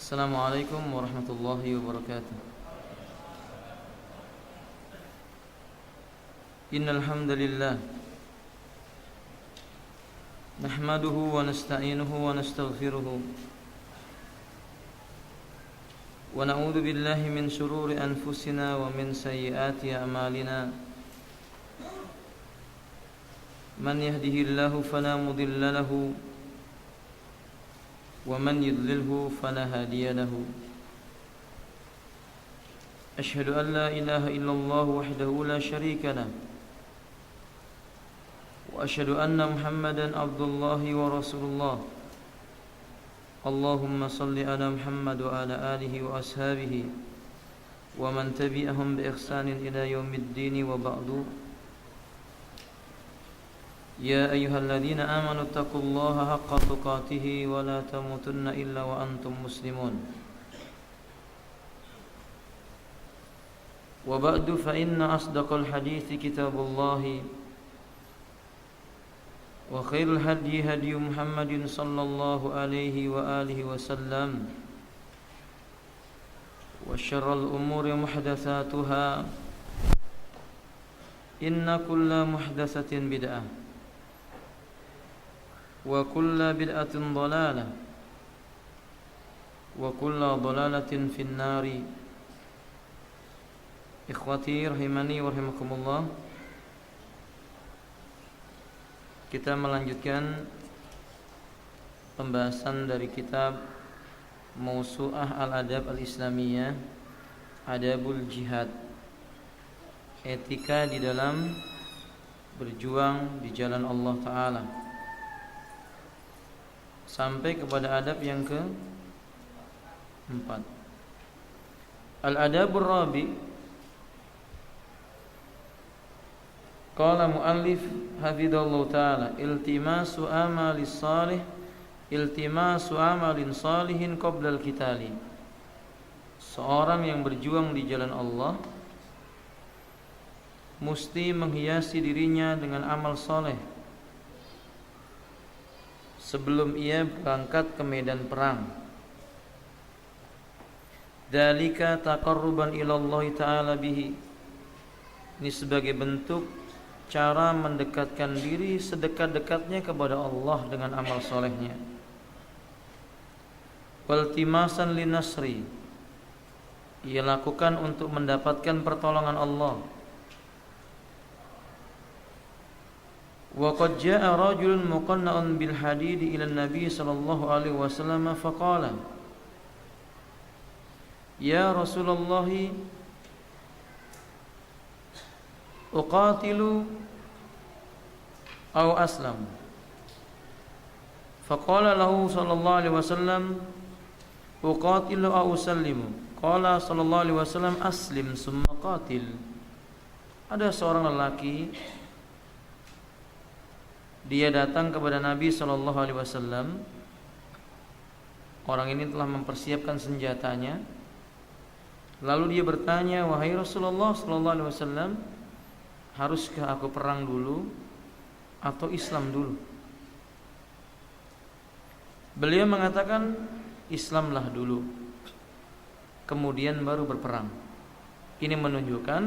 Assalamualaikum warahmatullahi wabarakatuh. Innal hamdalillah nahmaduhu wa nasta'inuhu wa nastaghfiruh wa na'udzu billahi min shururi anfusina wa min sayyiati a'malina. Man yahdihillahu fala mudilla lahu ومن يضلله فلا هادي له. أشهد أن لا إله إلا الله وحده لا شريك له وأشهد أن محمدا عبد الله ورسول الله. اللهم صل على محمد وعلى آله وأصحابه ومن تبعهم بإحسان إلى يوم الدين وبعد. يا أيها الذين آمنوا اتقوا الله حق تقاته ولا تموتن إلا وأنتم مسلمون. وبعد فإن أصدق الحديث كتاب الله وخير الهدي هدي محمد صلى الله عليه وآله وسلم وشر الأمور محدثاتها إن كل محدثة بدعة wa kullu bid'atin dhalalah wa kullu dhalalatin fin nari. Ikhwati rahimani wa rahimakumullah, kita melanjutkan pembahasan dari kitab Mawsu'ah Al-Adab Al-Islamiyah, Adabul Jihad, etika di dalam berjuang di jalan Allah Ta'ala, sampai kepada adab yang ke-4. Al-adabur rabi, qala muallif hafidhallahu ta'ala, iltimasu amalin salihin qabla al-qitali. Seorang yang berjuang di jalan Allah mesti menghiasi dirinya dengan amal soleh sebelum ia berangkat ke medan perang. Dzalika taqarruban ila Allah Ta'ala bihi. Ini sebagai bentuk cara mendekatkan diri sedekat-dekatnya kepada Allah dengan amal solehnya. Waltimasan linasri, ia lakukan untuk mendapatkan pertolongan Allah. Wa qad jaa'a rajulun muqanna'un bil hadid ila an-nabi sallallahu alaihi wasallam faqala, ya Rasulullah, uqatilu aw aslam. Faqala lahu sallallahu alaihi wasallam, uqatilu aw usallimu. Qala sallallahu alaihi wasallam, aslim summa qatil. Ada seorang lelaki, dia datang kepada Nabi SAW. Orang ini telah mempersiapkan senjatanya. Lalu dia bertanya, wahai Rasulullah SAW, haruskah aku perang dulu atau Islam dulu? Beliau mengatakan, Islamlah dulu, kemudian baru berperang. Ini menunjukkan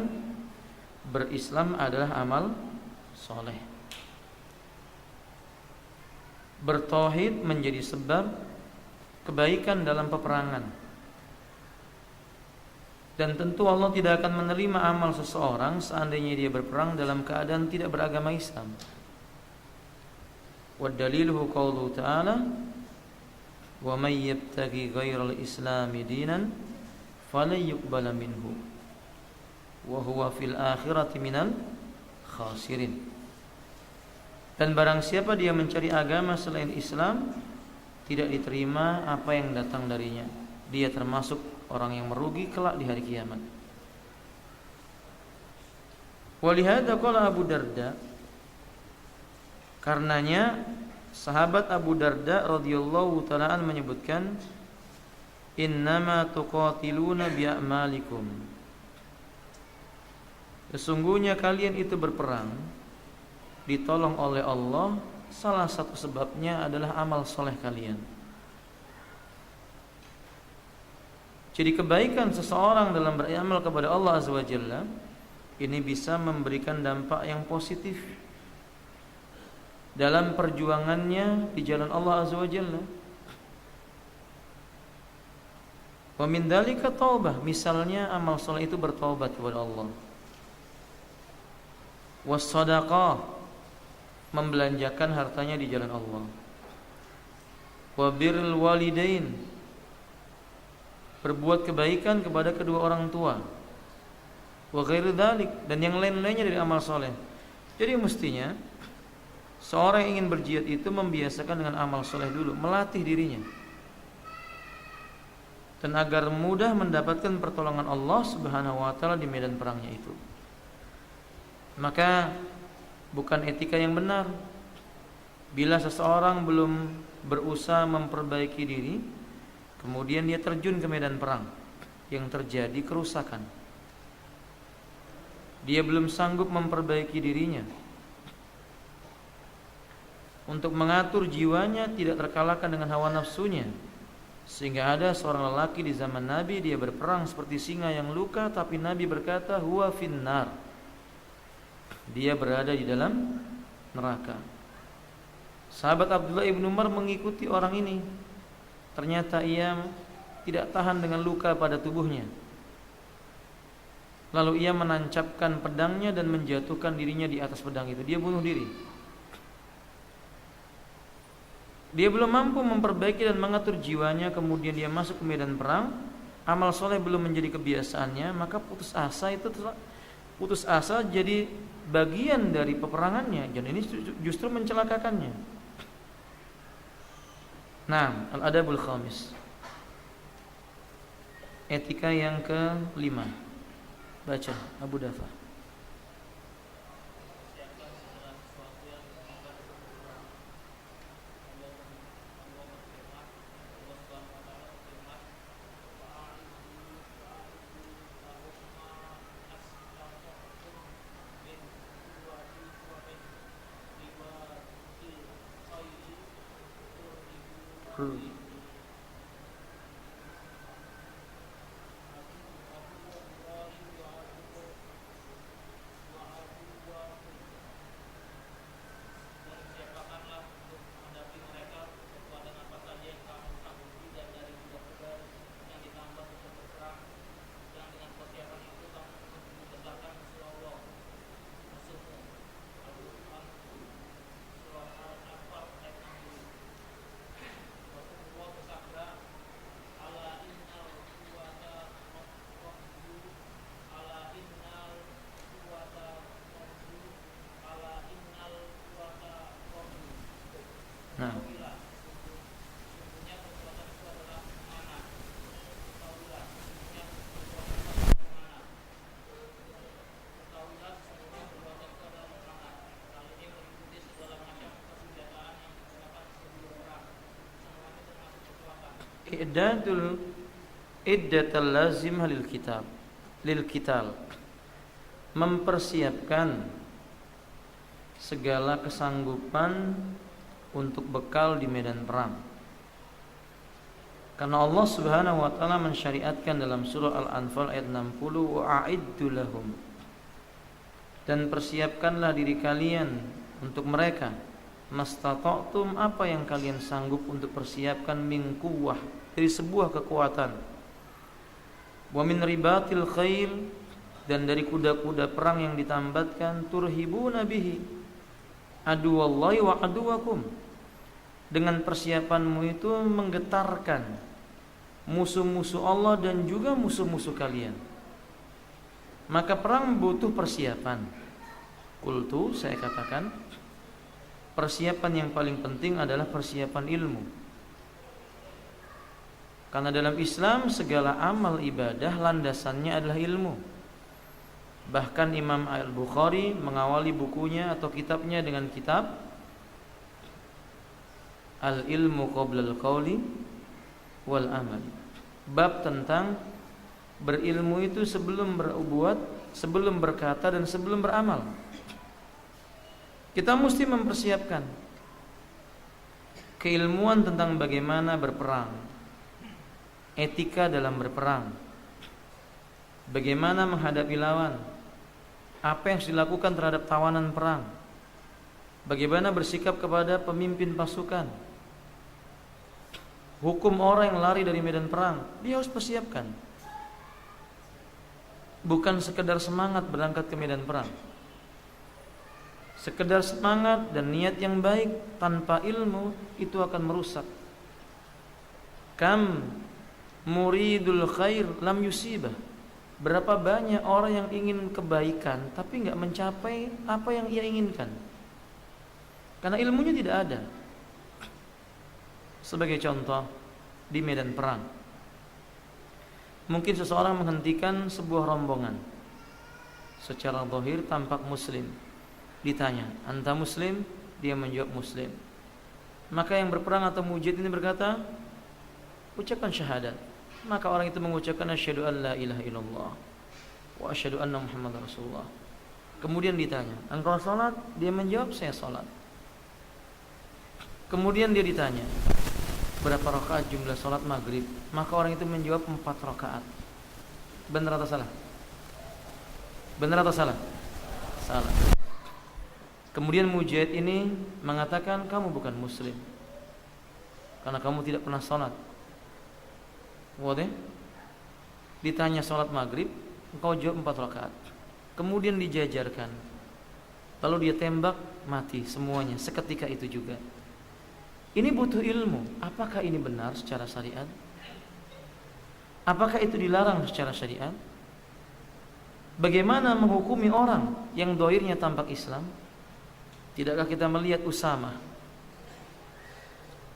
berislam adalah amal soleh. Bertauhid menjadi sebab kebaikan dalam peperangan. Dan tentu Allah tidak akan menerima amal seseorang seandainya dia berperang dalam keadaan tidak beragama Islam. Wa daliluhu qauluhu ta'ala, wa may yabtaghi ghairal islami dinan falan yuqbala minhu wa huwa fil akhirati minal khasirin. Dan barang siapa dia mencari agama selain Islam, tidak diterima apa yang datang darinya. Dia termasuk orang yang merugi kelak di hari kiamat. Walihada qala Abu Darda, karenanya sahabat Abu Darda radhiyallahu ta'ala an menyebutkan, innama tuqatiluna bi'amalikum. Sesungguhnya kalian itu berperang, ditolong oleh Allah, salah satu sebabnya adalah amal soleh kalian. Jadi kebaikan seseorang dalam beramal kepada Allah Azza wa Jalla ini bisa memberikan dampak yang positif dalam perjuangannya di jalan Allah Azza wa Jalla. Wa min dzalika taubah, misalnya amal saleh itu bertaubat kepada Allah. Was shadaqah, membelanjakan hartanya di jalan Allah. Wa birrul walidain, berbuat kebaikan kepada kedua orang tua. Wa ghairu dzalik, dan yang lain-lainnya dari amal saleh. Jadi mestinya seorang yang ingin berjihad itu membiasakan dengan amal saleh dulu, melatih dirinya. Dan agar mudah mendapatkan pertolongan Allah Subhanahu wa taala di medan perangnya itu. Maka bukan etika yang benar bila seseorang belum berusaha memperbaiki diri, kemudian dia terjun ke medan perang yang terjadi kerusakan. Dia belum sanggup memperbaiki dirinya untuk mengatur jiwanya tidak terkalahkan dengan hawa nafsunya. Sehingga ada seorang lelaki di zaman Nabi, dia berperang seperti singa yang luka, tapi Nabi berkata, huwa finnar, dia berada di dalam neraka. Sahabat Abdullah ibn Umar mengikuti orang ini. Ternyata ia tidak tahan dengan luka pada tubuhnya. Lalu ia menancapkan pedangnya dan menjatuhkan dirinya di atas pedang itu. Dia bunuh diri. Dia belum mampu memperbaiki dan mengatur jiwanya, kemudian dia masuk ke medan perang, amal soleh belum menjadi kebiasaannya, maka putus asa jadi bagian dari peperangannya, dan ini justru mencelakakannya. Nah, al-adabul khamis, etika yang ke-5. Baca Abu Dafa. Nah, iddatul lazimah lil kital, mempersiapkan segala kesanggupan untuk bekal di medan perang. Karena Allah Subhanahu wa taala mensyariatkan dalam surah Al-Anfal ayat 60, wa'iddu lahum, dan persiapkanlah diri kalian untuk mereka, mastata'tum, apa yang kalian sanggup untuk persiapkan, min quwwah, dari sebuah kekuatan, wa min ribatil khail, dan dari kuda-kuda perang yang ditambatkan, turhibuna bihi aduwallahi wa aduwakum, dengan persiapanmu itu menggetarkan musuh-musuh Allah dan juga musuh-musuh kalian. Maka perang butuh persiapan. Qultu, saya katakan, persiapan yang paling penting adalah persiapan ilmu. Karena dalam Islam segala amal ibadah landasannya adalah ilmu. Bahkan Imam Al-Bukhari mengawali bukunya atau kitabnya dengan kitab Al-ilmu qabla al-qawli wal amal, bab tentang berilmu itu sebelum berbuat, sebelum berkata, dan sebelum beramal. Kita mesti mempersiapkan keilmuan tentang bagaimana berperang, etika dalam berperang, bagaimana menghadapi lawan, apa yang harus dilakukan terhadap tawanan perang, bagaimana bersikap kepada pemimpin pasukan, hukum orang yang lari dari medan perang, dia harus persiapkan. Bukan sekedar semangat berangkat ke medan perang. Sekedar semangat dan niat yang baik tanpa ilmu itu akan merusak. Kam muridul khair lam yusibah. Berapa banyak orang yang ingin kebaikan tapi enggak mencapai apa yang ia inginkan. Karena ilmunya tidak ada. Sebagai contoh, di medan perang, mungkin seseorang menghentikan sebuah rombongan. Secara zahir tampak muslim. Ditanya, "Anta muslim?" Dia menjawab muslim. Maka yang berperang atau mujahid ini berkata, "Ucapkan syahadat." Maka orang itu mengucapkan asyhadu an la ilaha illallah wa asyhadu anna muhammadar rasulullah. Kemudian ditanya, "Engkau salat?" Dia menjawab, "Saya salat." Kemudian dia ditanya, "Berapa rakaat jumlah salat maghrib?" Maka orang itu menjawab 4 rakaat. Benar atau salah? Benar atau salah? Salah. Kemudian mujahid ini mengatakan, "Kamu bukan muslim karena kamu tidak pernah salat." Wadah? Ditanya salat maghrib, engkau jawab 4 rakaat. Kemudian dijajarkan. Lalu dia tembak, mati semuanya seketika itu juga. Ini butuh ilmu. Apakah ini benar secara syariat? Apakah itu dilarang secara syariat? Bagaimana menghukumi orang yang dohirnya tampak Islam? Tidakkah kita melihat Usamah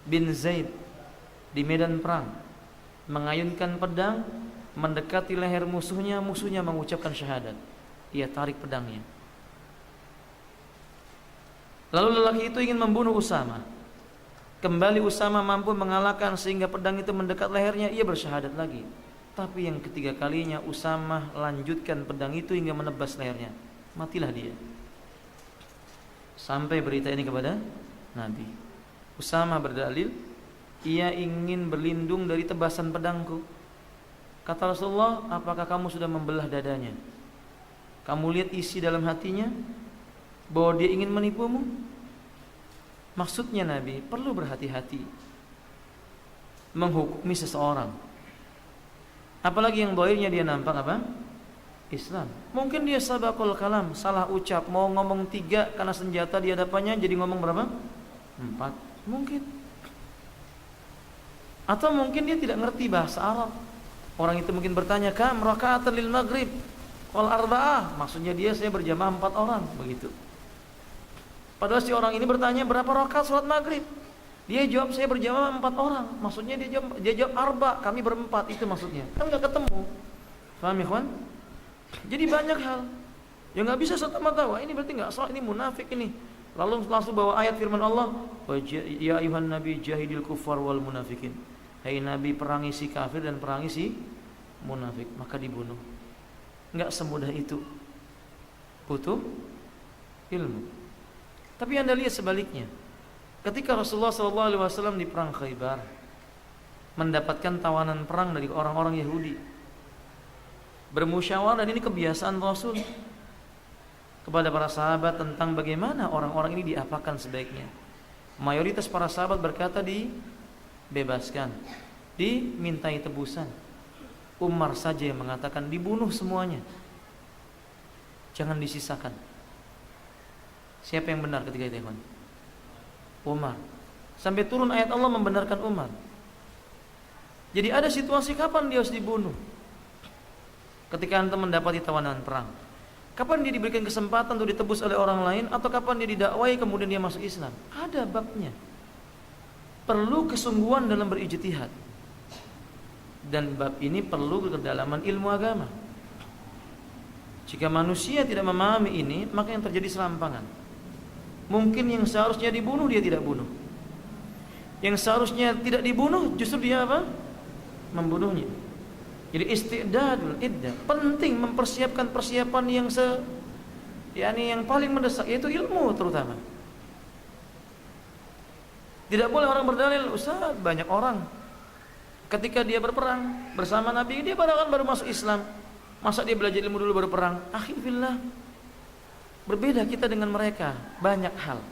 bin Zaid di medan perang mengayunkan pedang mendekati leher musuhnya, musuhnya mengucapkan syahadat. Ia tarik pedangnya. Lalu lelaki itu ingin membunuh Usamah. Kembali Usamah mampu mengalahkan sehingga pedang itu mendekat lehernya, ia bersyahadat lagi. Tapi yang ketiga kalinya Usamah lanjutkan pedang itu hingga menebas lehernya. Matilah dia. Sampai berita ini kepada Nabi. Usamah berdalil, ia ingin berlindung dari tebasan pedangku. Kata Rasulullah, apakah kamu sudah membelah dadanya? Kamu lihat isi dalam hatinya bahwa dia ingin menipumu? Maksudnya Nabi perlu berhati-hati menghukumi seseorang, apalagi yang dohirnya dia nampak apa? Islam. Mungkin dia sabaqul kalam, salah ucap, mau ngomong 3 karena senjata di hadapannya jadi ngomong berapa? 4. Mungkin. Atau mungkin dia tidak ngerti bahasa Arab. Orang itu mungkin bertanya, "Kam raka'atan lil maghrib?" Qal arba'ah. Maksudnya dia saya berjamaah 4 orang, begitu. Padahal si orang ini bertanya, "Berapa rakaat salat maghrib?" Dia jawab, "Saya berjamaah 4 orang." Maksudnya dia jawab arba, kami berempat, itu maksudnya. Kan enggak ketemu. Paham ya, kawan? Jadi banyak hal yang enggak bisa serta-merta, wah ini berarti enggak salat, ini munafik ini. Lalu langsung bawa ayat firman Allah, "Ya ayuhan nabi jahidil kufar wal munafikin." Hai Nabi, perangi si kafir dan perangi si munafik, maka dibunuh. Enggak semudah itu. Butuh ilmu. Tapi Anda lihat sebaliknya. Ketika Rasulullah SAW di perang Khaybar mendapatkan tawanan perang dari orang-orang Yahudi, bermusyawarah, dan ini kebiasaan Rasul kepada para sahabat tentang bagaimana orang-orang ini diapakan sebaiknya. Mayoritas para sahabat berkata dibebaskan, dimintai tebusan. Umar saja yang mengatakan dibunuh semuanya, jangan disisakan. Siapa yang benar ketika itu, teman? Umar. Sampai turun ayat Allah membenarkan Umar. Jadi ada situasi kapan dia harus dibunuh. Ketika antum mendapati tawanan perang, kapan dia diberikan kesempatan untuk ditebus oleh orang lain, atau kapan dia didakwai kemudian dia masuk Islam? Ada babnya. Perlu kesungguhan dalam berijtihad. Dan bab ini perlu kedalaman ilmu agama. Jika manusia tidak memahami ini, maka yang terjadi serampangan. Mungkin yang seharusnya dibunuh dia tidak bunuh. Yang seharusnya tidak dibunuh justru dia apa? Membunuhnya. Jadi istidadul iddah, penting mempersiapkan persiapan yang yang paling mendesak, yaitu ilmu terutama. Tidak boleh orang berdalil, "Ustaz, banyak orang ketika dia berperang bersama Nabi, dia baru masuk Islam. Masa dia belajar ilmu dulu baru perang? Akhi fillah, berbeda kita dengan mereka banyak hal.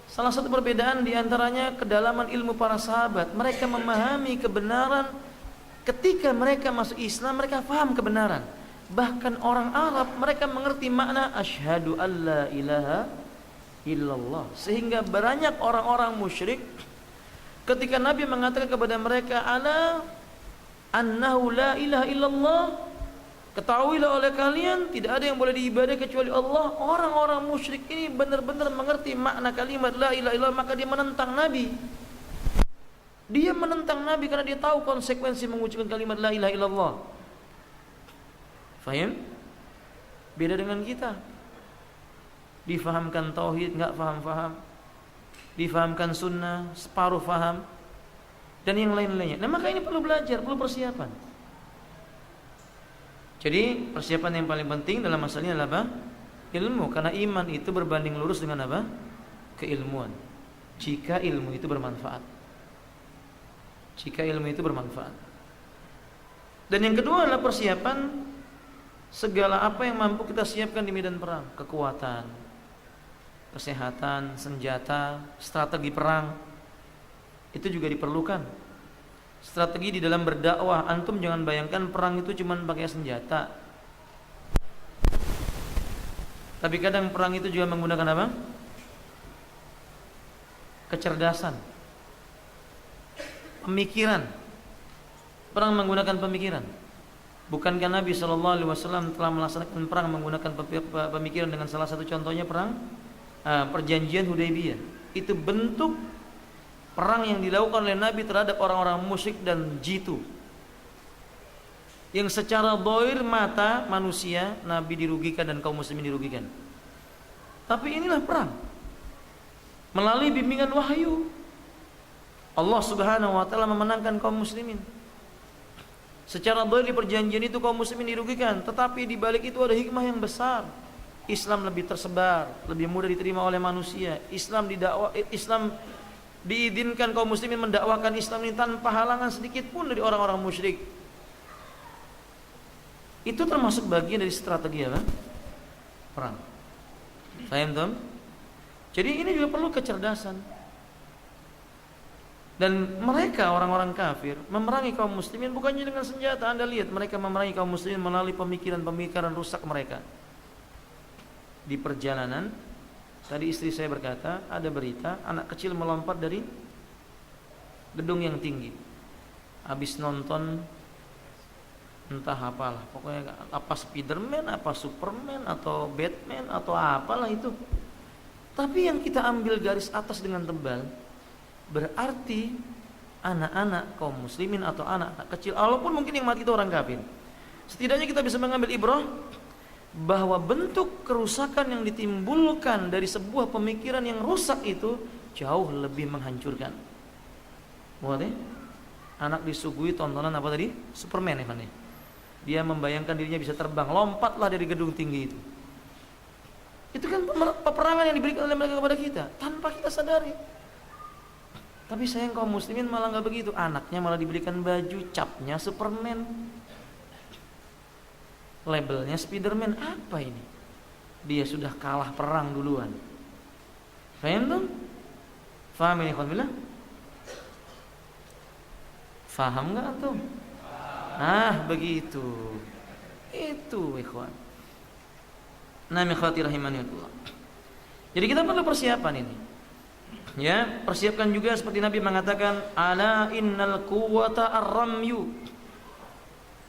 Salah satu perbedaan diantaranya kedalaman ilmu para sahabat. Mereka memahami kebenaran. Ketika mereka masuk Islam, mereka paham kebenaran. Bahkan orang Arab, mereka mengerti makna asyhadu alla ilaha illallah. Sehingga banyak orang-orang musyrik, ketika Nabi mengatakan kepada mereka ala annahu la ilaha illallah, ketahuilah oleh kalian tidak ada yang boleh diibadai kecuali Allah. Orang-orang musyrik ini benar-benar mengerti makna kalimat la ilaha illallah, maka dia menentang Nabi. Dia menentang Nabi karena dia tahu konsekuensi mengucapkan kalimat la ilaha illallah. Faham? Beda dengan kita. Difahamkan tauhid enggak faham-faham. Difahamkan sunnah separuh faham, dan yang lain-lainnya. Nah, maka ini perlu belajar, perlu persiapan. Jadi persiapan yang paling penting dalam masalah ini adalah apa? Ilmu. Karena iman itu berbanding lurus dengan apa? Keilmuan. Jika ilmu itu bermanfaat. Jika ilmu itu bermanfaat. Dan yang kedua adalah persiapan segala apa yang mampu kita siapkan di medan perang. Kekuatan, kesehatan, senjata, strategi perang. Itu juga diperlukan. Strategi di dalam berdakwah. Antum jangan bayangkan perang itu cuma pakai senjata. Tapi kadang perang itu juga menggunakan apa? Kecerdasan, pemikiran. Perang menggunakan pemikiran. Bukankah Nabi SAW telah melaksanakan perang menggunakan pemikiran dengan salah satu contohnya perang perjanjian Hudaybiyah. Itu bentuk perang yang dilakukan oleh Nabi terhadap orang-orang musyrik dan jitu, yang secara dhahir mata manusia Nabi dirugikan dan kaum muslimin dirugikan. Tapi inilah perang melalui bimbingan wahyu. Allah Subhanahu wa taala memenangkan kaum muslimin. Secara dhahir di perjanjian itu kaum muslimin dirugikan, tetapi di balik itu ada hikmah yang besar. Islam lebih tersebar, lebih mudah diterima oleh manusia. Islam diizinkan kaum muslimin mendakwakan Islam ini tanpa halangan sedikit pun dari orang-orang musyrik. Itu termasuk bagian dari strategi apa? Perang. Paham, Tom? Jadi ini juga perlu kecerdasan. Dan mereka orang-orang kafir memerangi kaum muslimin bukannya dengan senjata. Anda lihat mereka memerangi kaum muslimin melalui pemikiran-pemikiran rusak mereka. Di perjalanan tadi istri saya berkata, ada berita anak kecil melompat dari gedung yang tinggi. Habis nonton entah apalah, pokoknya apa Spiderman, apa Superman atau Batman atau apalah itu. Tapi yang kita ambil garis atas dengan tebal, berarti anak-anak kaum muslimin atau anak-anak kecil, walaupun mungkin yang mati itu orang kafir, setidaknya kita bisa mengambil ibrah bahwa bentuk kerusakan yang ditimbulkan dari sebuah pemikiran yang rusak itu jauh lebih menghancurkan. Muat ya? Anak disuguhi tontonan apa tadi? Superman ya kan ya? Dia membayangkan dirinya bisa terbang, lompatlah dari gedung tinggi itu. Itu kan peperangan yang diberikan oleh mereka kepada kita tanpa kita sadari. Tapi sayang kaum muslimin malah nggak begitu. Anaknya malah diberikan baju capnya Superman, labelnya Spiderman. Apa ini? Dia sudah kalah perang duluan. Paham tuh? Faham ini khonbillah? Faham nggak tuh? Begitu. Itu ikhwan. Nah, ikhwati rahimanillah. Jadi kita perlu persiapan ini. Ya, persiapkan juga seperti Nabi mengatakan, ala innal quwwata ar-ramyu.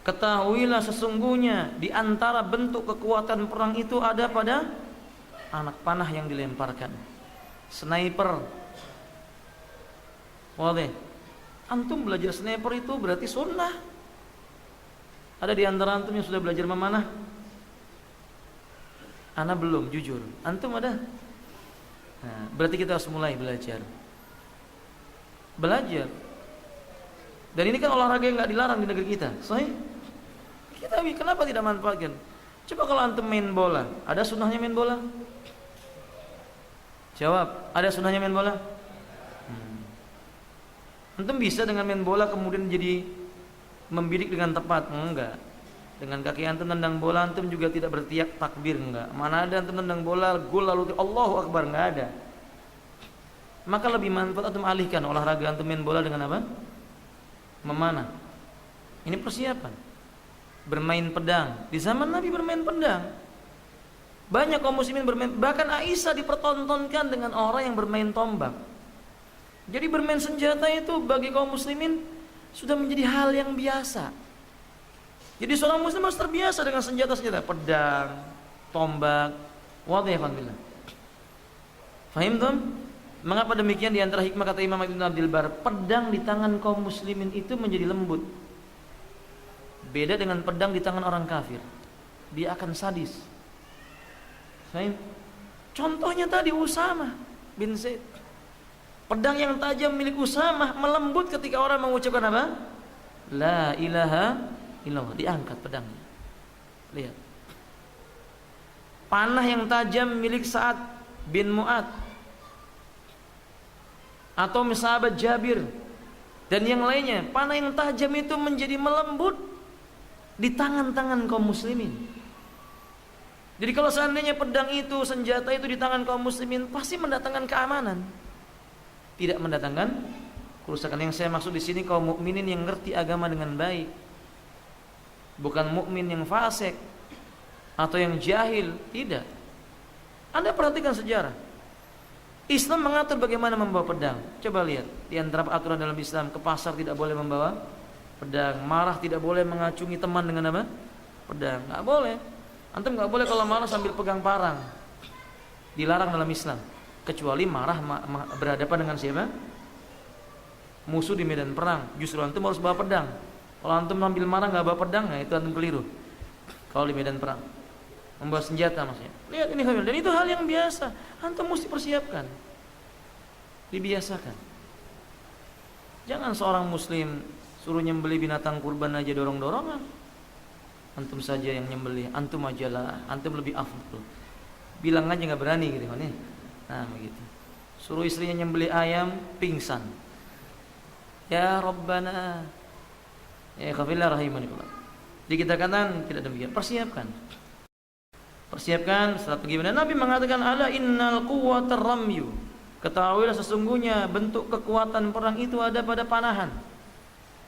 Ketahuilah sesungguhnya di antara bentuk kekuatan perang itu ada pada anak panah yang dilemparkan. Sniper. Wadah. Antum belajar sniper itu berarti sunnah. Ada di antara antum yang sudah belajar memanah? Ana belum, jujur. Antum ada? Nah, berarti kita harus mulai belajar. Dan ini kan olahraga yang nggak dilarang di negeri kita. Sahih? Kita kenapa tidak manfaatkan? Coba kalau antum main bola, ada sunnahnya main bola? Jawab, ada sunnahnya main bola? Antum bisa dengan main bola kemudian jadi membidik dengan tepat? Enggak. Dengan kaki antum tendang bola, antum juga tidak bertiak takbir, enggak. Mana ada antum tendang bola gol lalu Allahu Akbar, enggak ada. Maka lebih manfaat antum alihkan olahraga antum main bola dengan apa? Memanah. Ini persiapan. Bermain pedang. Di zaman Nabi bermain pedang. Banyak kaum muslimin bermain, bahkan Aisyah dipertontonkan dengan orang yang bermain tombak. Jadi bermain senjata itu bagi kaum muslimin sudah menjadi hal yang biasa. Jadi seorang muslim harus terbiasa dengan senjata-senjata, pedang, tombak. Wadih alhamdulillah. Fahim tuh? Mengapa demikian? Di antara hikmah kata Imam Ibn Abdul Bar, pedang di tangan kaum muslimin itu menjadi lembut. Beda dengan pedang di tangan orang kafir. Dia akan sadis. Fahim? Contohnya tadi Usama bin Zaid. Pedang yang tajam milik Usama melembut ketika orang mengucapkan apa? La ilaha illallah, diangkat pedangnya. Lihat. Panah yang tajam milik Sa'ad bin Mu'ad atau sahabat Jabir dan yang lainnya, panah yang tajam itu menjadi melembut di tangan-tangan kaum muslimin. Jadi kalau seandainya pedang itu, senjata itu di tangan kaum muslimin, pasti mendatangkan keamanan, tidak mendatangkan kerusakan. Yang saya maksud di sini kaum mukminin yang ngerti agama dengan baik, bukan mukmin yang fasik atau yang jahil, tidak. Anda perhatikan sejarah. Islam mengatur bagaimana membawa pedang. Coba lihat, di antara aturan dalam Islam, ke pasar tidak boleh membawa pedang, marah tidak boleh mengacungi teman dengan apa? Pedang, nggak boleh. Antum nggak boleh kalau marah sambil pegang parang, dilarang dalam Islam. Kecuali marah berhadapan dengan siapa? Musuh di medan perang. Justru antum harus bawa pedang. Kalau antum ambil marah nggak bawa pedang, nah itu antum keliru. Kalau di medan perang, membawa senjata maksudnya. Lihat ini hamil, dan itu hal yang biasa. Antum mesti persiapkan, dibiasakan. Jangan seorang muslim suruh nyembelih binatang kurban aja dorong-dorongan. Antum saja yang nyembelih, antum aja lah, antum lebih afdal. Bilang aja nggak berani gitu kan ya. Nah begitu. Suruh istrinya nyembelih ayam, pingsan. Ya Rabbana, ya khafillah rahimanikullah. Jadi kita katakan tidak demikian. Persiapkan strategi benar. Nabi mengatakan ala innal quwwatar ramyu. Ketahuilah sesungguhnya bentuk kekuatan perang itu ada pada panahan.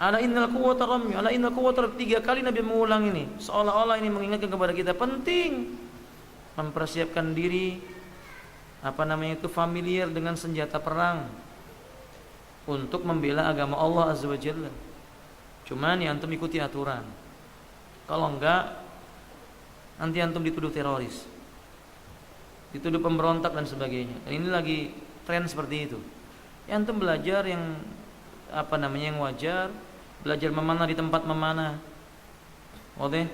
Ala innal quwwatar ramyu, ala innal quwwatar, 3 kali Nabi mengulang ini. Seolah-olah ini mengingatkan kepada kita penting mempersiapkan diri, familiar dengan senjata perang untuk membela agama Allah Azza wa Jalla. Cuman ya antum ikuti aturan. Kalau enggak, nanti antum dituduh teroris, dituduh pemberontak dan sebagainya. Dan ini lagi tren seperti itu. Ya antum belajar yang yang wajar, belajar memanah di tempat memanah. Oke?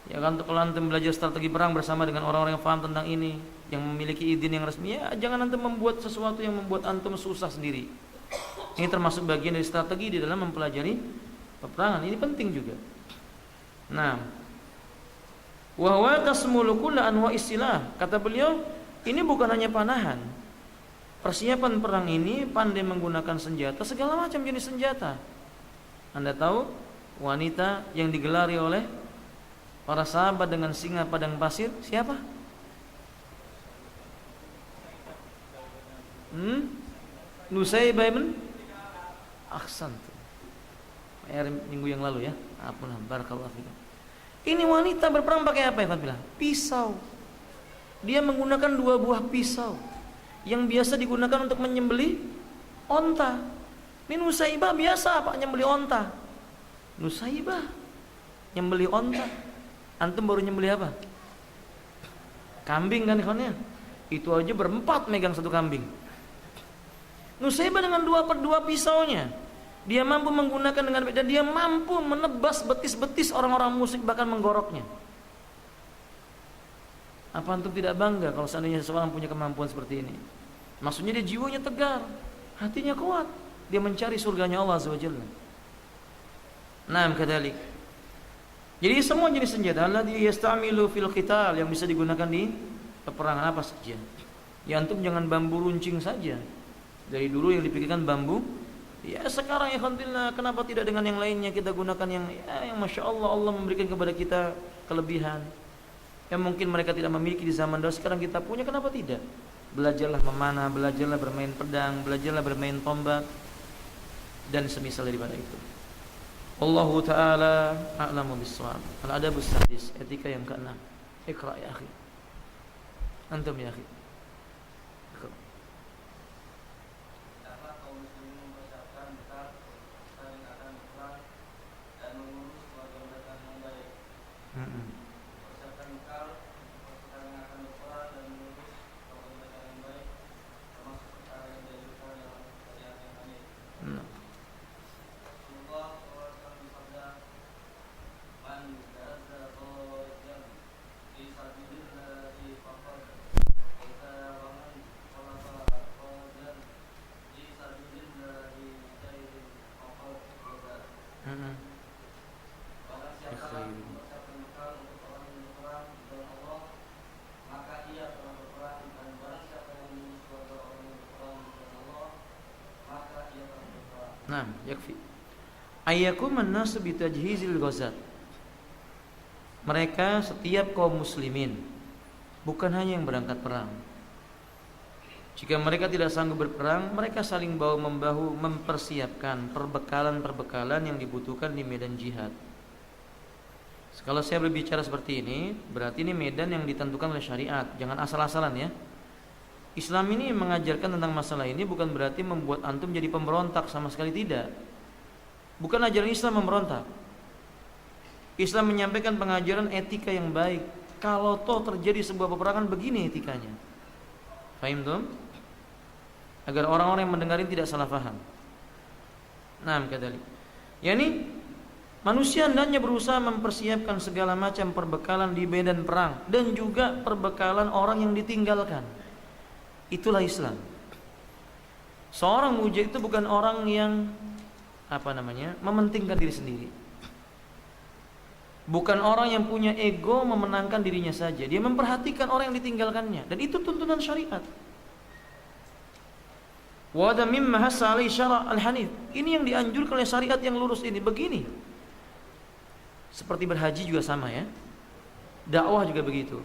Ya kan, kalau antum belajar strategi perang bersama dengan orang-orang yang paham tentang ini, yang memiliki izin yang resmi, ya jangan antum membuat sesuatu yang membuat antum susah sendiri. Ini termasuk bagian dari strategi di dalam mempelajari peperangan. Ini penting juga. Nah, wa huwa tasmulu kull anwa istilah. Kata beliau, ini bukan hanya panahan. Persiapan perang ini pandai menggunakan senjata, segala macam jenis senjata. Anda tahu wanita yang digelari oleh para sahabat dengan singa padang pasir siapa? Nusaybah bin Ahsan. Minggu yang lalu ya. Apalah, barakallahu fikum. Ini wanita berperang pakai apa ya Fadila? Pisau. Dia menggunakan 2 buah pisau yang biasa digunakan untuk menyembelih onta. Ini Nusaybah biasa apa? Nyembelih onta. Nusaybah nyembelih onta. Antum baru nyembelih apa? Kambing kan ikhwannya? Itu aja berempat megang satu kambing. Nusaybah dengan 2 pisaunya, dia mampu menggunakan dengan baik, dan dia mampu menebas betis-betis orang-orang musyrik, bahkan menggoroknya. Apa antum tidak bangga kalau seandainya seseorang punya kemampuan seperti ini? Maksudnya dia jiwanya tegar, hatinya kuat, dia mencari surganya Allah Azza wa Jalla. Naam kadzalik. Jadi semua jenis senjata alladzi yasta'milu fil qital, yang bisa digunakan di peperangan apa saja. Ya antum jangan bambu runcing saja. Dari dulu yang dipikirkan bambu Ya sekarang ya alhamdulillah, kenapa tidak dengan yang lainnya kita gunakan yang masya Allah, Allah memberikan kepada kita kelebihan yang mungkin mereka tidak memiliki di zaman dahulu, sekarang kita punya, kenapa tidak? Belajarlah memanah, belajarlah bermain pedang, belajarlah bermain tombak dan semisal daripada itu. Allahu ta'ala a'lamu bis-shawab. Al-adabus sadis, etika yang ke-6. Iqra ya akhi. Antum ya akhi. Nah, yakfi. Ayyakum an-nasu bi tajhizil ghazat. Mereka setiap kaum muslimin, bukan hanya yang berangkat perang. Jika mereka tidak sanggup berperang, mereka saling bahu membahu mempersiapkan perbekalan-perbekalan yang dibutuhkan di medan jihad. Kalau saya berbicara seperti ini, berarti ini medan yang ditentukan oleh syariat. Jangan asal-asalan ya. Islam ini mengajarkan tentang masalah ini bukan berarti membuat antum jadi pemberontak, sama sekali tidak. Bukan ajaran Islam memberontak. Islam menyampaikan pengajaran etika yang baik. Kalau toh terjadi sebuah peperangan, begini etikanya. Fahim tuh? Agar orang-orang yang mendengarin tidak salah faham. Nah, kadali. Yani manusia hendaknya berusaha mempersiapkan segala macam perbekalan di medan perang dan juga perbekalan orang yang ditinggalkan. Itulah Islam. Seorang mujahid itu bukan orang yang mementingkan diri sendiri. Bukan orang yang punya ego memenangkan dirinya saja. Dia memperhatikan orang yang ditinggalkannya, dan itu tuntunan syariat. Wa da mimma hassa alai syara' al-hanif. Ini yang dianjurkan oleh syariat yang lurus ini. Begini. Seperti berhaji juga sama ya. Dakwah juga begitu.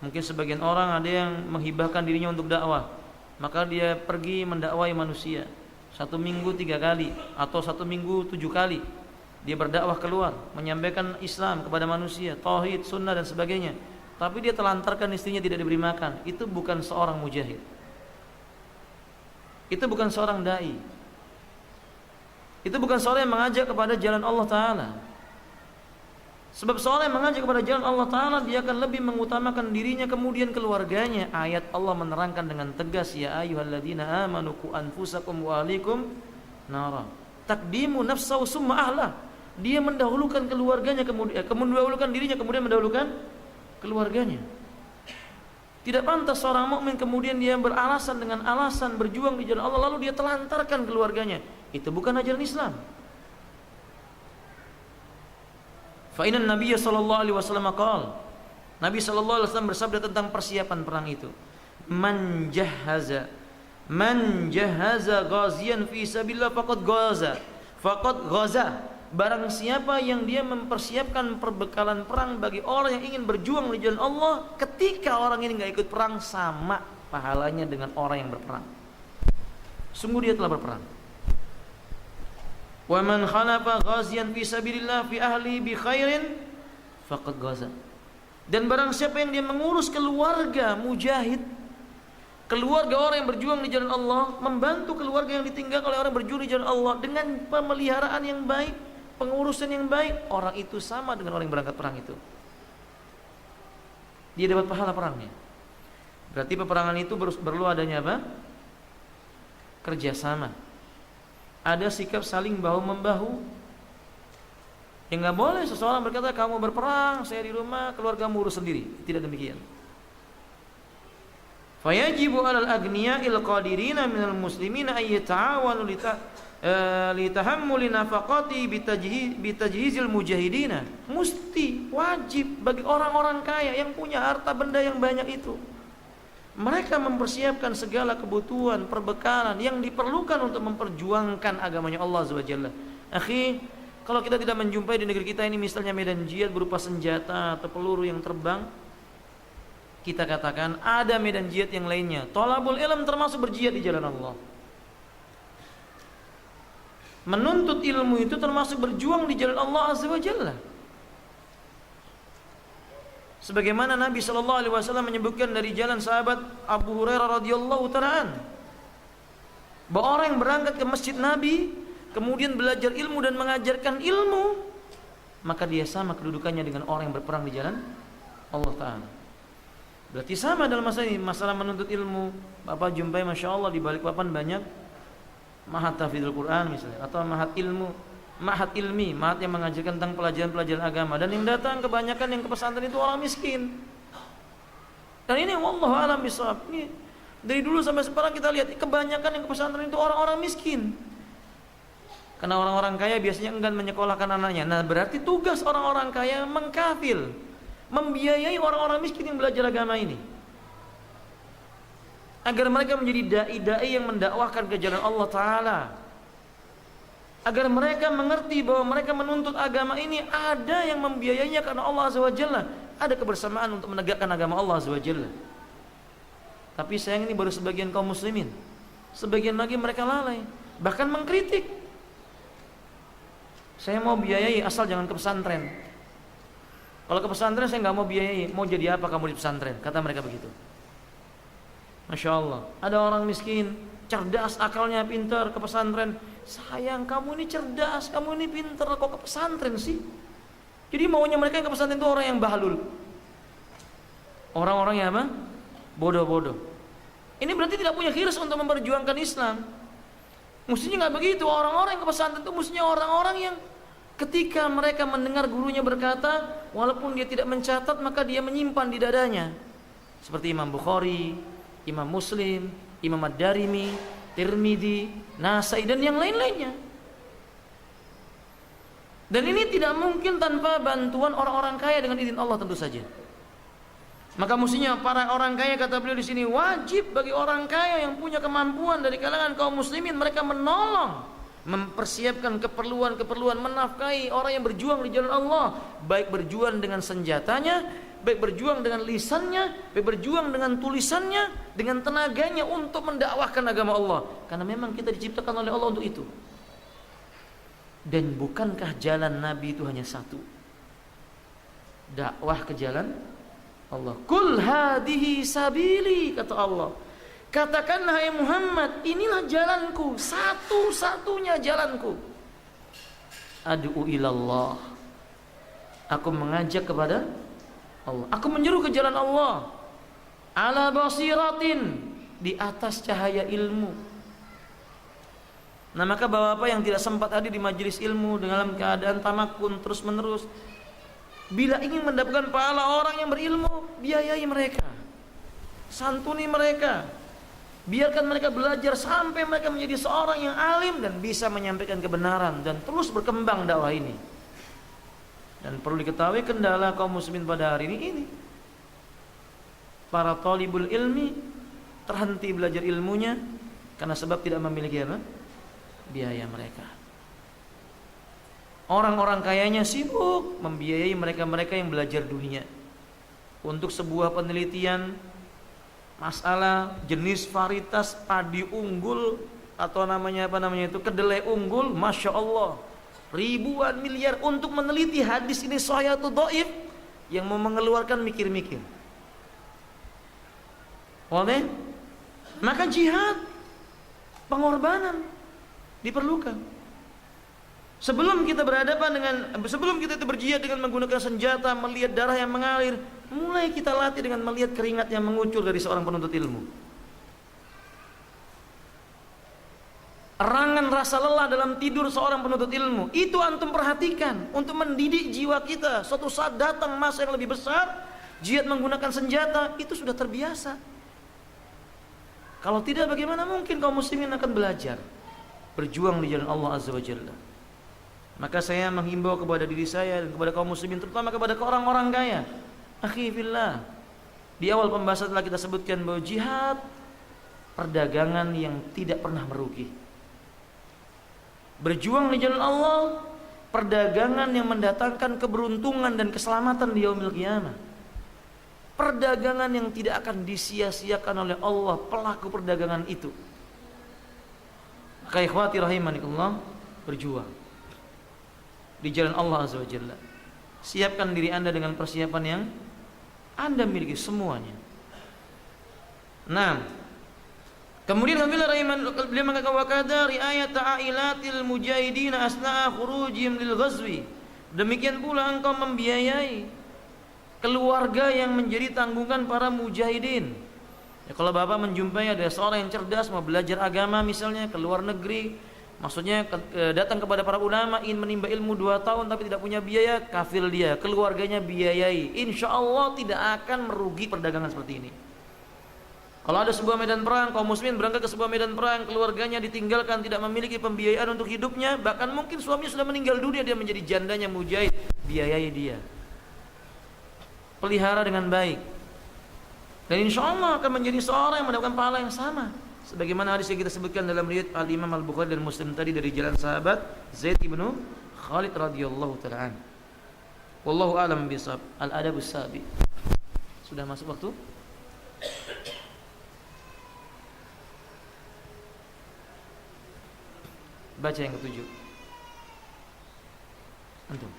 Mungkin sebagian orang ada yang menghibahkan dirinya untuk dakwah, maka dia pergi mendakwai manusia 1 minggu 3 kali atau 1 minggu 7 kali. Dia berdakwah keluar, menyampaikan Islam kepada manusia, tauhid, sunnah dan sebagainya. Tapi dia telantarkan istrinya, tidak diberi makan. Itu bukan seorang mujahid. Itu bukan seorang dai. Itu bukan seorang yang mengajak kepada jalan Allah Ta'ala. Sebab seorang yang mengajak kepada jalan Allah Ta'ala, dia akan lebih mengutamakan dirinya kemudian keluarganya. Ayat Allah menerangkan dengan tegas, ya ayyuhalladzina amanu qu anfusakum wa ahlikum nara. Taqdimu nafsahu summa ahlah. Dia mendahulukan keluarganya, kemudian mendahulukan dirinya, kemudian mendahulukan keluarganya. Tidak pantas seorang mukmin kemudian dia beralasan dengan alasan berjuang di jalan Allah lalu dia telantarkan keluarganya. Itu bukan ajaran Islam. Fa inna Nabiya sallallahu alaihi wasallam qala, Nabi sallallahu alaihi wasallam bersabda tentang persiapan perang itu, man jahaza ghaziyan fi sabilillah faqad ghaza. Barang siapa yang dia mempersiapkan perbekalan perang bagi orang yang ingin berjuang di jalan Allah, ketika orang ini enggak ikut perang, sama pahalanya dengan orang yang berperang. Sungguh dia telah berperang. Wa man khalafa ghaziyan fi sabilillah fi ahli bi khairin faqad ghaza. Dan barang siapa yang dia mengurus keluarga mujahid, keluarga orang yang berjuang di jalan Allah, membantu keluarga yang ditinggalkan oleh orang yang berjuang di jalan Allah dengan pemeliharaan yang baik, pengurusan yang baik, orang itu sama dengan orang yang berangkat perang itu. Dia dapat pahala perangnya. Berarti peperangan itu perlu adanya apa? Kerjasama. Ada sikap saling bahu membahu. Ya nggak boleh seseorang berkata kamu berperang, saya di rumah, keluargamu urus sendiri. Tidak demikian. Fayajibu 'alal aghniya'il qadirina minal muslimina ay yata'awanu litahammuli nafaqati bitajhizil mujahidina. Mesti wajib bagi orang-orang kaya yang punya harta benda yang banyak itu, Mereka mempersiapkan segala kebutuhan, perbekalan yang diperlukan untuk memperjuangkan agamanya Allah Azza wa Jalla. Akhi, kalau kita tidak menjumpai di negeri kita ini misalnya medan jihad berupa senjata atau peluru yang terbang, kita katakan ada medan jihad yang lainnya. Thalabul ilm termasuk berjihad di jalan Allah. Menuntut ilmu itu termasuk berjuang di jalan Allah Azza wa Jalla. Sebagaimana Nabi sallallahu alaihi wasallam menyebutkan dari jalan sahabat Abu Hurairah radhiyallahu taala bahwa orang yang berangkat ke masjid Nabi kemudian belajar ilmu dan mengajarkan ilmu, maka dia sama kedudukannya dengan orang yang berperang di jalan Allah taala. Berarti sama dalam masalah ini, masalah menuntut ilmu. Bapak jumpai Masya Allah di Balikpapan banyak mahat tahfidzul Quran misalnya, atau mahat ilmu, mahat ilmi, mahat yang mengajarkan tentang pelajaran-pelajaran agama, dan yang datang kebanyakan yang ke pesantren itu orang miskin. Dan ini wallahu a'lam bishawab. Ini dari dulu sampai sekarang kita lihat kebanyakan yang ke pesantren itu orang-orang miskin. Karena orang-orang kaya biasanya enggan menyekolahkan anaknya. Nah, berarti tugas orang-orang kaya mengkafil, membiayai orang-orang miskin yang belajar agama ini, agar mereka menjadi dai-dai yang mendakwahkan ke jalan Allah Ta'ala, agar mereka mengerti bahwa mereka menuntut agama ini ada yang membiayainya karena Allah Azza wa Jalla, ada kebersamaan untuk menegakkan agama Allah Azza wa Jalla. Tapi sayang ini baru sebagian kaum muslimin, sebagian lagi mereka lalai, bahkan mengkritik. Saya mau biayai asal jangan ke pesantren. Kalau ke pesantren saya nggak mau biayai, mau jadi apa kamu di pesantren? Kata mereka begitu. Masya Allah, ada orang miskin, cerdas, akalnya pintar, ke pesantren. Sayang, kamu ini cerdas, kamu ini pintar, kok ke pesantren sih? Jadi maunya mereka yang ke pesantren itu orang yang bahlul, orang-orang yang apa? Bodoh-bodoh. Ini berarti tidak punya hirs untuk memperjuangkan Islam. Mestinya nggak begitu. Orang-orang yang ke pesantren itu mestinya orang-orang yang ketika mereka mendengar gurunya berkata, walaupun dia tidak mencatat, maka dia menyimpan di dadanya. Seperti Imam Bukhari, Imam Muslim, Imam Ad-Darimi, Tirmidzi, Nasai, dan yang lain-lainnya. Dan ini tidak mungkin tanpa bantuan orang-orang kaya dengan izin Allah tentu saja. Maka mestinya para orang kaya, kata beliau di sini, wajib bagi orang kaya yang punya kemampuan dari kalangan kaum muslimin, mereka menolong, mempersiapkan keperluan-keperluan, menafkahi orang yang berjuang di jalan Allah, baik berjuang dengan senjatanya, baik berjuang dengan lisannya, baik berjuang dengan tulisannya, dengan tenaganya untuk mendakwahkan agama Allah. Karena memang kita diciptakan oleh Allah untuk itu. Dan bukankah jalan Nabi itu hanya satu? Dakwah ke jalan Allah. Kul hadihi sabili, kata Allah. Katakanlah hai Muhammad, inilah jalanku, satu-satunya jalanku. Ad'u ilallah. Aku mengajak kepada Allah. Aku menyeru ke jalan Allah. Ala basiratin, di atas cahaya ilmu. Nah, maka bapak-bapak yang tidak sempat hadir di majelis ilmu dalam keadaan tamakun terus menerus, bila ingin mendapatkan pahala orang yang berilmu, biayai mereka, santuni mereka, biarkan mereka belajar sampai mereka menjadi seorang yang alim dan bisa menyampaikan kebenaran dan terus berkembang dakwah ini. Dan perlu diketahui kendala kaum muslimin pada hari ini, para talibul ilmi terhenti belajar ilmunya karena sebab tidak memiliki apa? Biaya mereka. Orang-orang kayanya sibuk membiayai mereka-mereka yang belajar dunia untuk sebuah penelitian masalah jenis varietas padi unggul atau namanya kedelai unggul, masya Allah, ribuan miliar untuk meneliti hadis ini sahih atau dhaif, yang mau mengeluarkan mikir-mikir. Oleh maka jihad, pengorbanan diperlukan. Sebelum kita itu berjihad dengan menggunakan senjata, melihat darah yang mengalir, mulai kita latih dengan melihat keringat yang mengucur dari seorang penuntut ilmu. Erangan rasa lelah dalam tidur seorang penuntut ilmu, itu antum perhatikan untuk mendidik jiwa kita. Suatu saat datang masa yang lebih besar, jihad menggunakan senjata, itu sudah terbiasa. Kalau tidak, bagaimana mungkin kaum muslimin akan belajar berjuang di jalan Allah Azza wa Jalla? Maka saya menghimbau kepada diri saya dan kepada kaum muslimin, terutama kepada orang-orang kaya, akhi fillah, Di awal pembahasan telah kita sebutkan bahwa jihad perdagangan yang tidak pernah merugi. Berjuang di jalan Allah, perdagangan yang mendatangkan keberuntungan dan keselamatan di yaumil qiyamah. Perdagangan yang tidak akan disia-siakan oleh Allah pelaku perdagangan itu. Maka ikhwati rahimanikullah, berjuang di jalan Allah azza wa jalla. Siapkan diri Anda dengan persiapan yang Anda miliki semuanya. Nah, kemudian beliau mengatakan wa kadza riayat ailatil mujahidin asna'a khurujihim lil ghazwi. Demikian pula engkau membiayai keluarga yang menjadi tanggungan para mujahidin. Ya, kalau Bapak menjumpai ada seorang yang cerdas mau belajar agama misalnya ke luar negeri, maksudnya datang kepada para ulama ingin menimba ilmu 2 tahun tapi tidak punya biaya, kafil dia, keluarganya biayai. Insya Allah tidak akan merugi perdagangan seperti ini. Kalau ada sebuah medan perang, kaum muslimin berangkat ke sebuah medan perang, keluarganya ditinggalkan, tidak memiliki pembiayaan untuk hidupnya, bahkan mungkin suaminya sudah meninggal dunia, dia menjadi jandanya mujahid, biayai dia, pelihara dengan baik, dan insya Allah akan menjadi seorang yang mendapatkan pahala yang sama. Sebagaimana hadis yang kita sebutkan dalam riwayat Al-Imam Al-Bukhari dan Muslim tadi dari jalan sahabat Zaid bin Khalid radhiyallahu ta'ala. Wallahu a'lam bishawab. Al-adabus sabi. Sudah masuk waktu? Baca yang ketujuh. Antum.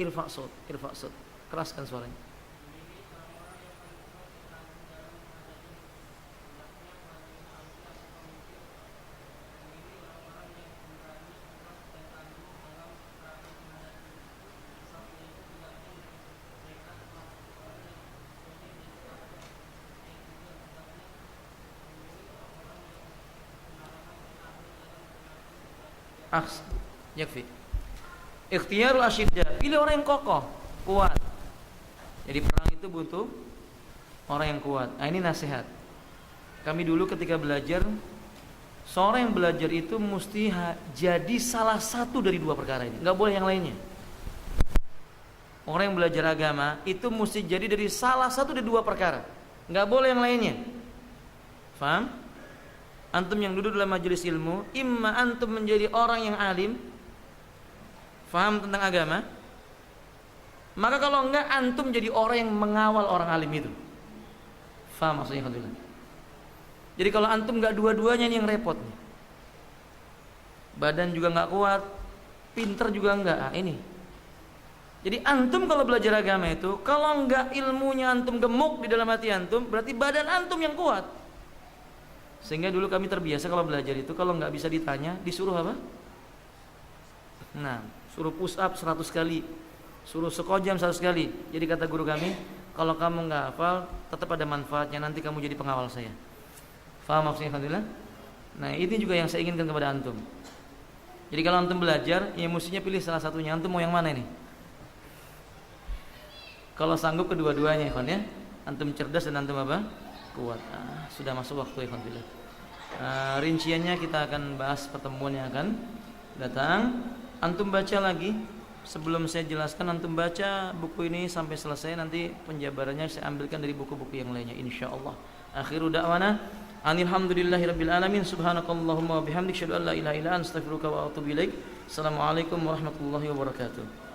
Irfa' sut. Keraskan suaranya. Yakfi. Ikhtiyarul asyidda, pilih orang yang kokoh, kuat. Jadi perang itu butuh orang yang kuat. Nah, ini nasihat. Kami dulu ketika belajar, seorang yang belajar itu mesti jadi salah satu dari 2 perkara ini, nggak boleh yang lainnya. Orang yang belajar agama itu mesti jadi dari salah satu dari 2 perkara, nggak boleh yang lainnya. Faham? Antum yang duduk dalam majelis ilmu, imma antum menjadi orang yang alim, faham tentang agama, maka kalau enggak antum jadi orang yang mengawal orang alim itu. Faham maksudnya? Alhamdulillah. Jadi kalau antum enggak dua-duanya, ini yang repot nih. Badan juga enggak kuat, pinter juga enggak. Ini. Jadi antum kalau belajar agama itu, kalau enggak ilmunya antum gemuk di dalam hati antum, berarti badan antum yang kuat. Sehingga dulu kami terbiasa kalau belajar itu, kalau enggak bisa ditanya, disuruh apa? Nah, suruh push up 100 kali, suruh sekojam 100 kali. Jadi kata guru kami, kalau kamu nggak hafal tetap ada manfaatnya, nanti kamu jadi pengawal saya. Faham maksudnya? Alhamdulillah. Nah, ini juga yang saya inginkan kepada antum. Jadi kalau antum belajar, ya mestinya pilih salah satunya. Antum mau yang mana ini? Kalau sanggup kedua-duanya, ya. Antum cerdas dan antum apa? Kuat. Sudah masuk waktu, alhamdulillah. Rinciannya kita akan bahas pertemuan yang akan datang. Antum baca lagi. Sebelum saya jelaskan, antum baca buku ini sampai selesai. Nanti penjabarannya saya ambilkan dari buku-buku yang lainnya, insyaallah. Akhiru da'wana alhamdulillahirabbil alamin. Subhanakallahumma wa bihamdika asyhadu an la ilaha illa anta astaghfiruka wa atubu ilaik. Assalamualaikum warahmatullahi wabarakatuh.